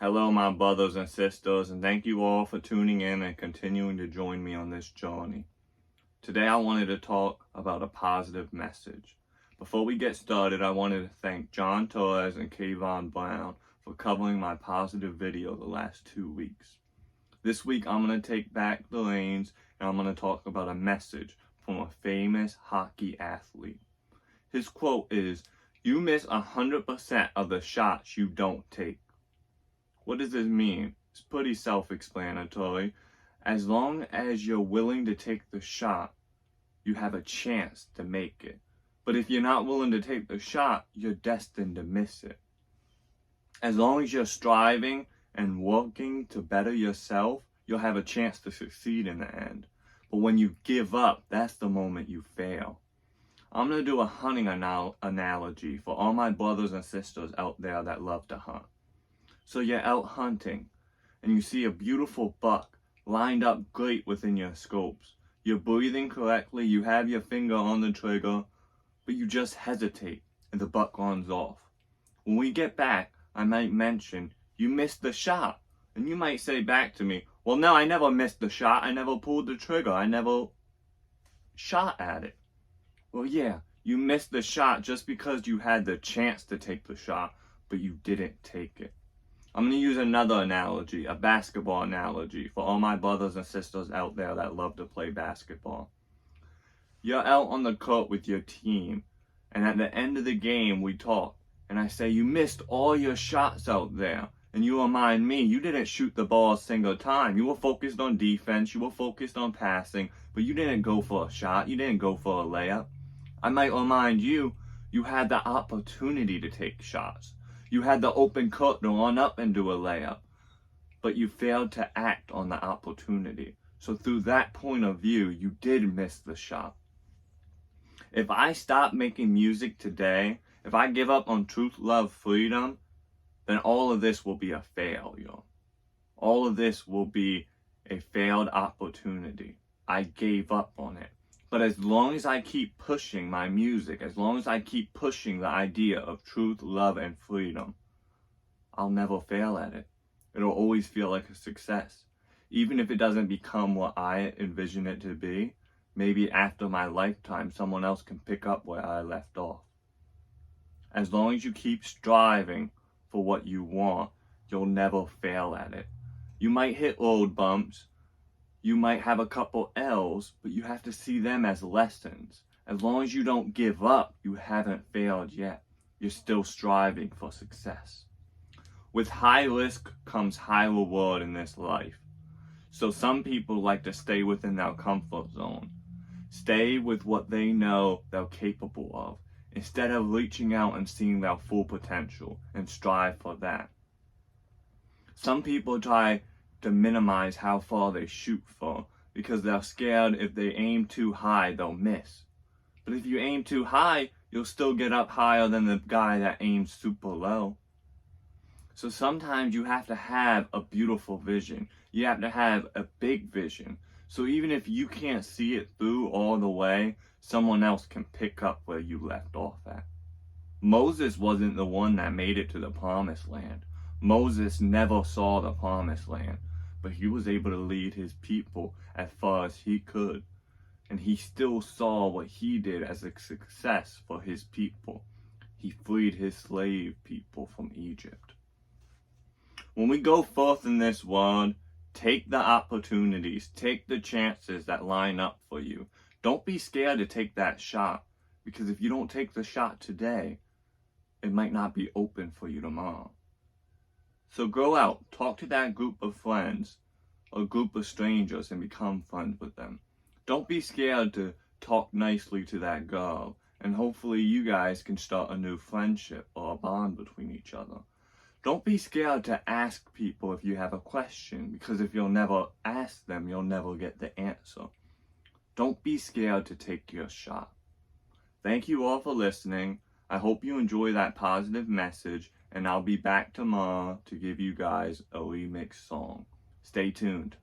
Hello, my brothers and sisters, and thank you all for tuning in and continuing to join me on this journey. Today, I wanted to talk about a positive message. Before we get started, I wanted to thank John Torres and Kayvon Brown for covering my positive video the last 2 weeks. This week, I'm going to take back the reins and I'm going to talk about a message from a famous hockey athlete. His quote is, "You miss 100% of the shots you don't take." What does this mean? It's pretty self-explanatory. As long as you're willing to take the shot, you have a chance to make it. But if you're not willing to take the shot, you're destined to miss it. As long as you're striving and working to better yourself, you'll have a chance to succeed in the end. But when you give up, that's the moment you fail. I'm going to do a hunting analogy for all my brothers and sisters out there that love to hunt. So you're out hunting, and you see a beautiful buck lined up great within your scopes. You're breathing correctly, you have your finger on the trigger, but you just hesitate, and the buck runs off. When we get back, I might mention, "You missed the shot." And you might say back to me, "Well, no, I never missed the shot. I never pulled the trigger. I never shot at it." Well, yeah, you missed the shot just because you had the chance to take the shot, but you didn't take it. I'm going to use another analogy, a basketball analogy, for all my brothers and sisters out there that love to play basketball. You're out on the court with your team, and at the end of the game, we talk, and I say, "You missed all your shots out there." And you remind me, you didn't shoot the ball a single time. You were focused on defense, you were focused on passing, but you didn't go for a shot, you didn't go for a layup. I might remind you, you had the opportunity to take shots. You had the open court to run up and do a layup, but you failed to act on the opportunity. So through that point of view, you did miss the shot. If I stop making music today, if I give up on truth, love, freedom, then all of this will be a failure. All of this will be a failed opportunity. I gave up on it. But as long as I keep pushing my music, as long as I keep pushing the idea of truth, love, and freedom, I'll never fail at it. It'll always feel like a success. Even if it doesn't become what I envision it to be, maybe after my lifetime, someone else can pick up where I left off. As long as you keep striving for what you want, you'll never fail at it. You might hit road bumps, you might have a couple L's, but you have to see them as lessons. As long as you don't give up, you haven't failed yet. You're still striving for success. With high risk comes high reward in this life. So some people like to stay within their comfort zone. Stay with what they know they're capable of, instead of reaching out and seeing their full potential and strive for that. Some people try to minimize how far they shoot for because they're scared if they aim too high, they'll miss. But if you aim too high, you'll still get up higher than the guy that aims super low. So sometimes you have to have a beautiful vision. You have to have a big vision. So even if you can't see it through all the way, someone else can pick up where you left off at. Moses wasn't the one that made it to the promised land. Moses never saw the promised land, but he was able to lead his people as far as he could. And he still saw what he did as a success for his people. He freed his slave people from Egypt. When we go forth in this world, take the opportunities, take the chances that line up for you. Don't be scared to take that shot, because if you don't take the shot today, it might not be open for you tomorrow. So go out, talk to that group of friends, or group of strangers, and become friends with them. Don't be scared to talk nicely to that girl, and hopefully you guys can start a new friendship or a bond between each other. Don't be scared to ask people if you have a question, because if you'll never ask them, you'll never get the answer. Don't be scared to take your shot. Thank you all for listening. I hope you enjoy that positive message, and I'll be back tomorrow to give you guys a remix song. Stay tuned.